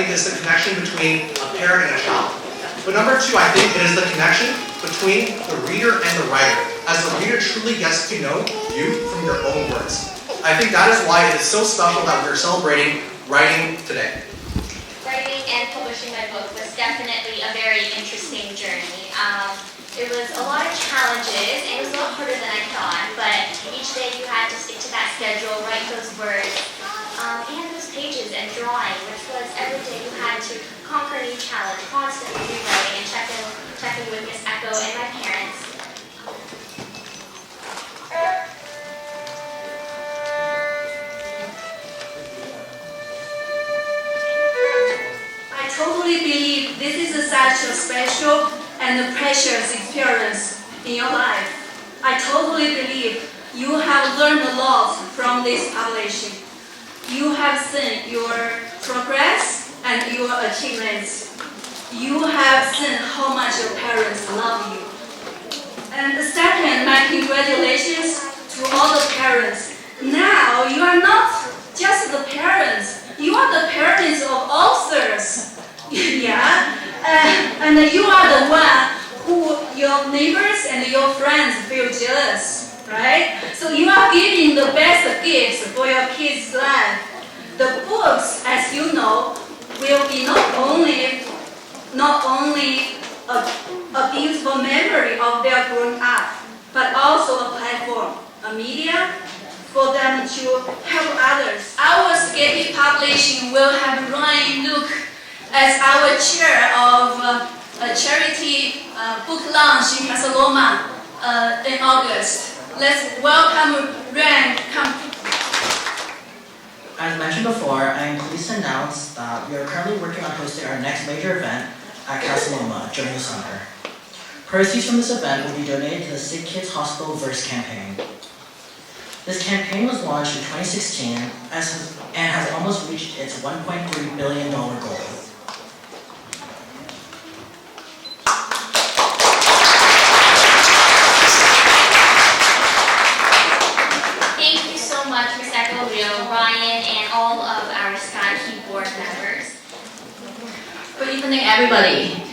think is the connection between a parent and a child. But number two, I think it is the connection between the reader and the writer, as the reader truly gets to know you from your own words. I think that is why it is so special that we're celebrating writing today. Writing and publishing my book was definitely a very interesting journey. It was a lot of challenges, and it was a lot harder than I thought, but each day you had to stick to that schedule, write those words, and those pages and drawing, which was every day you had to conquer a new challenge, constantly rewriting and checking with Miss Echo and my parents. I totally believe this is such a special and precious experience in your life. I totally believe you have learned a lot from this publishing. You have seen your progress and your achievements. You have seen how much your parents love you. And second, my congratulations to all the parents. Now you are not just the parents, you are the parents of authors. Yeah, and you are the one who your neighbors and your friends feel jealous, right? So you are giving the best gifts for your kids' life. The books, as you know, will be not only a beautiful memory of their growing up, but also a platform, a media for them to help others. Our Skippy Publishing will have Ryan Luke as our chair of a charity book launch in Barcelona in August. Let's welcome Ryan. As mentioned before, I am pleased to announce that we are currently working on hosting our next major event at Casa Loma during the summer. Proceeds from this event will be donated to the Sick Kids Hospital Verse campaign. This campaign was launched in 2016 and has almost reached its $1.3 billion goal. Thank you so much, Ms. Echo, Ryan, and all of our SkyKey board members. Good evening, everybody.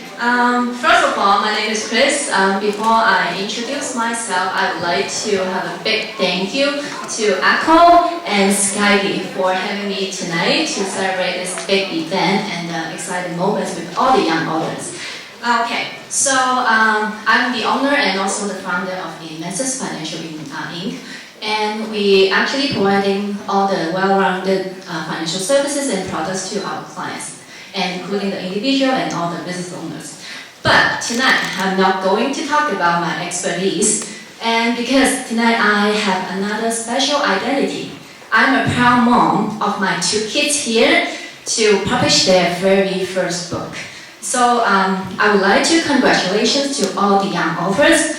First of all, my name is Chris. Before I introduce myself, I would like to have a big thank you to Echo and Skype for having me tonight to celebrate this big event and exciting moments with all the young authors. Okay, so I'm the owner and also the founder of Immensus Financial Inc. And we actually providing all the well-rounded financial services and products to our clients, and including the individual and all the business owners. But tonight, I'm not going to talk about my expertise, and because tonight I have another special identity. I'm a proud mom of my 2 kids here to publish their very first book. So I would like to congratulations to all the young authors.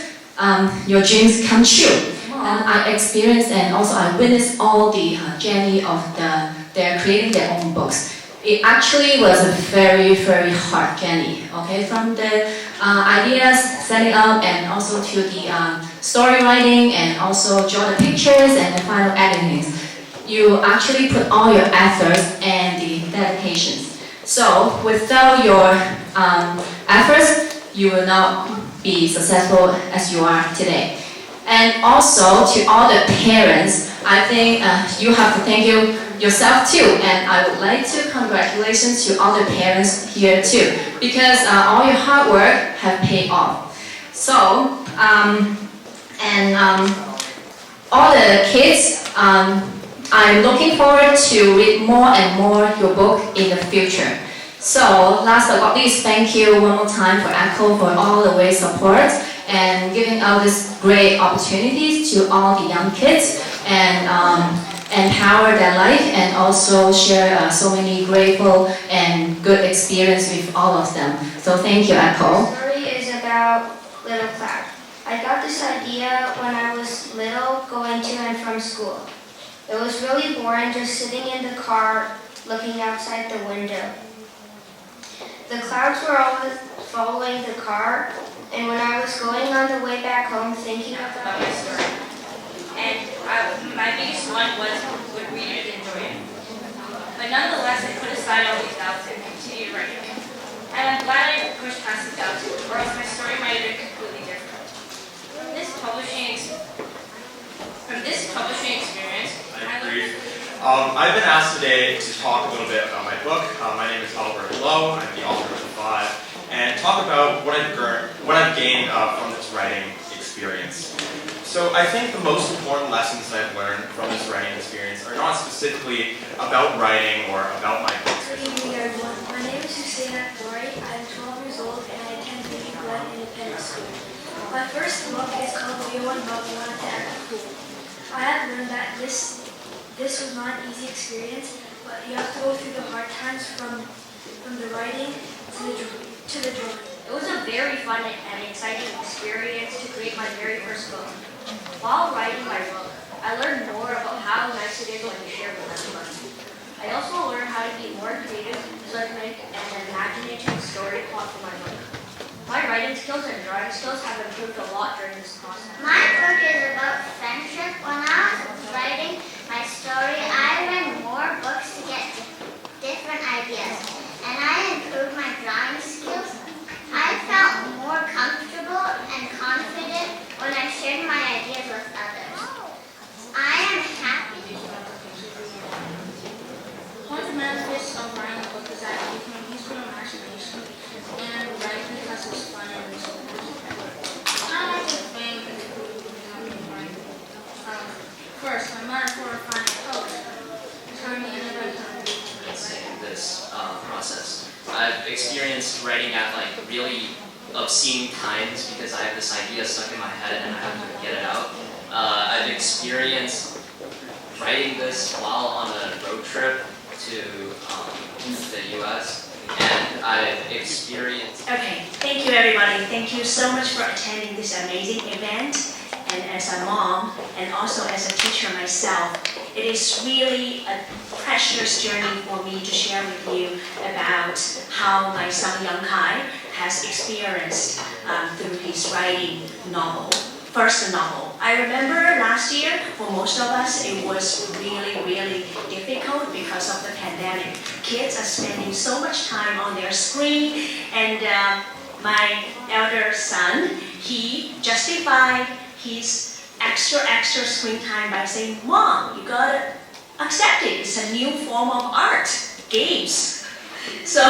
Your dreams come true. And I experienced and also I witnessed all the journey of their creating their own books. It actually was a very, very hard journey, okay? From the ideas, setting up, and also to the story writing, and also draw the pictures and the final editing. You actually put all your efforts and the dedications. So without your efforts, you will not be successful as you are today. And also to all the parents, I think you have to thank yourself too. And I would like to congratulations to all the parents here too, because all your hard work have paid off. So, all the kids, I'm looking forward to read more and more your book in the future. So, last but not least, thank you one more time for Echo for all the way support and giving out this great opportunities to all the young kids and empower their life and also share so many grateful and good experience with all of them. So thank you, Echo. The story is about Little Cloud. I got this idea when I was little going to and from school. It was really boring just sitting in the car looking outside the window. The clouds were always following the car, and when I was going on the way back home thinking about my story. And my biggest one was would readers enjoy it? But nonetheless, I put aside all these doubts and continued I've been asked today to talk a little bit about my book. My name is Albert Lowe. I'm the author of The Five, and talk about what I've gained from this writing experience. So I think the most important lessons that I've learned from this writing experience are not specifically about writing or about my books. Good evening, everyone. My name is Hussein Akbari. I am 12 years old and I attend Baby Blood Independent School. My first book is called V1 Bubble One to Act Cool. I have learned that this was not an easy experience, but you have to go through the hard times from the writing to the drawing. It was a very fun and exciting experience to create my very first book. While writing my book, I learned more about how nice it is when you share with everyone. I also learned how to be more creative so I can make an imaginative story plot for my book. My writing skills and drawing skills have improved a lot during this process. My book is about friendship. When I was writing my story, I read more books to get different ideas, and I improved my drawing skills. I felt more comfortable and confident when I shared my ideas with others. I am happy. One of the benefits of writing a book is that you can use your imagination and write because it's fun and useful. I like to think first, my metaphor of finding hope turned me in the right direction. In this process, I've experienced writing at like really obscene times because I have this idea stuck in my head and I have to get it out. I've experienced writing this while on a road trip to the US, and I've experienced... Okay, thank you everybody. Thank you so much for attending this amazing event. And as a mom, and also as a teacher myself, it is really a precious journey for me to share with you about how my son Young Kai has experienced through his writing novel, first novel. I remember last year, for most of us, it was really difficult because of the pandemic. Kids are spending so much time on their screen, and my elder son, he justified his extra screen time by saying, "Mom, you gotta accept it. It's a new form of art, games." So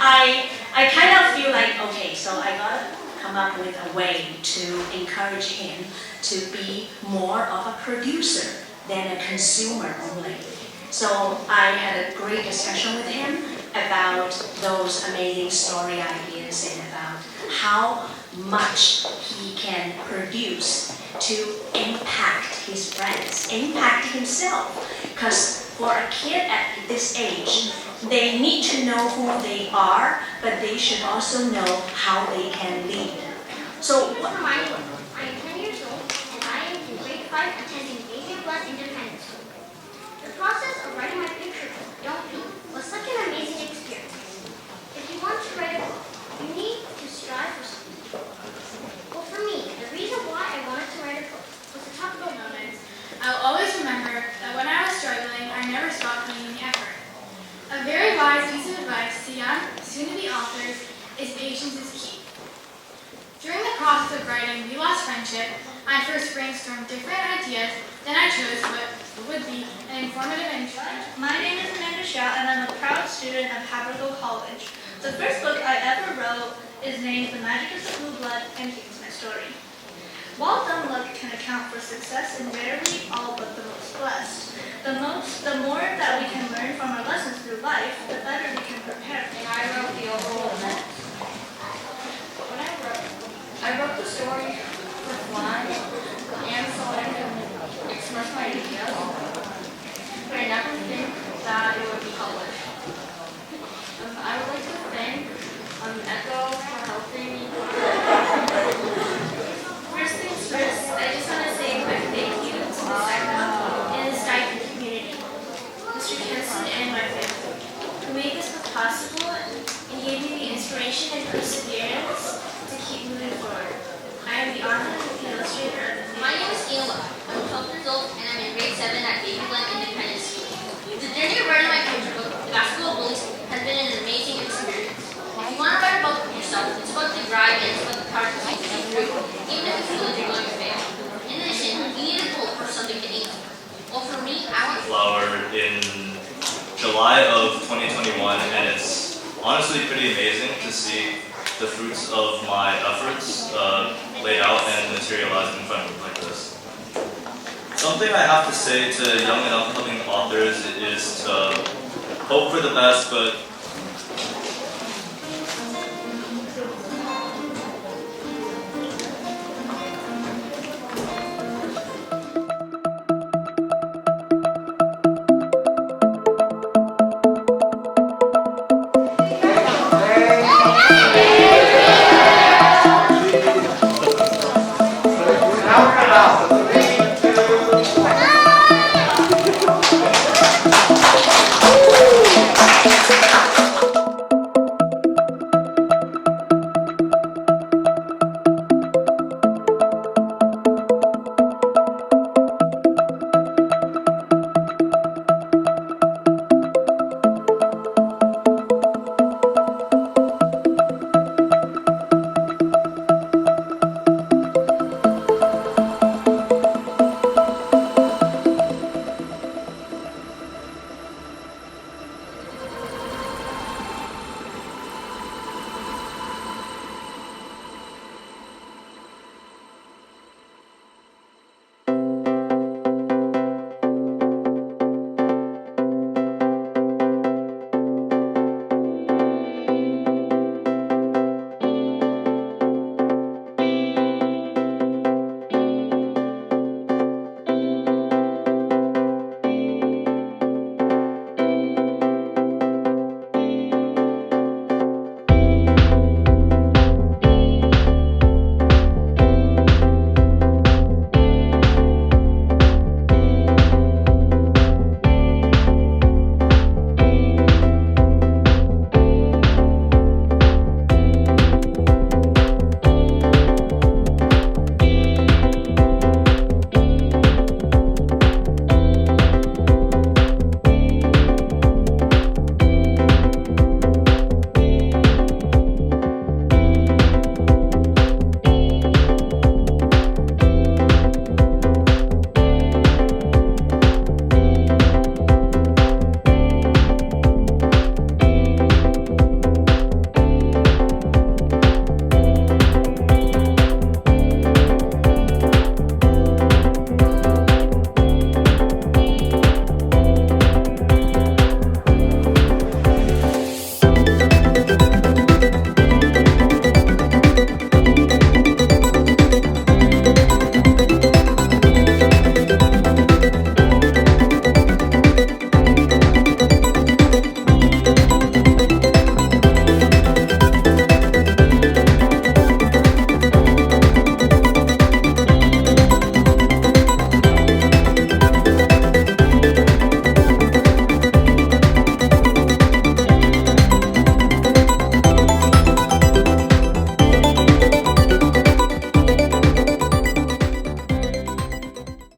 I kind of feel like, okay, so I gotta come up with a way to encourage him to be more of a producer than a consumer only. So I had a great discussion with him about those amazing story ideas and about how much he can produce to impact his friends, impact himself. Because for a kid at this age, they need to know who they are, but they should also know how they can lead. So I am 10 years old, and I am in grade 5 attending Baby Blood Independent School. The process of writing my picture book, Don't Be, was such an amazing experience. If you want to write a book, you need to strive for something. Well, for me, the reason why I wanted to write a book was to talk about moments. I'll always remember that when I was struggling, I never stopped putting in the effort. A very wise piece of advice to young, soon-to-be authors is patience is key. During the process of writing We Lost Friendship, I first brainstormed different ideas, then I chose what would be an informative introduction. My name is Amanda Xiao, and I'm a proud student of Havergal College. The first book I ever wrote is named The Magic of the Blue Blood, and here's my story. While dumb luck can account for success and rarely all but the most blessed, the more that we can learn from our lessons through life, the better we can prepare. And I wrote the overall event. When I wrote the story for fun, and so I could express my ideas, but I never think that it would be published. I would like to thank Echo for helping me. First things first, I just want to say a quick thank you to the SACA and the stipend community, Mr. Kenson and my family, who made this book possible and gave me the inspiration and perseverance to keep moving forward. I am the author and the illustrator of the My name is Ela. I'm 12 years old, and I'm in grade 7 at Baby Blood Independent School. The journey of writing my picture book, The Basketball Bullies, has been an amazing experience. If you want to write a book for yourself, it's about the drive and it's about the power to see through, even if you feel like you're going to fail. In addition, you need a goal for something to aim for. Well, for me, I want Flower July of 2021, and it's honestly pretty amazing to see the fruits of my efforts laid out and materialized in front of me like this. Something I have to say to young and upcoming authors is to hope for the best, but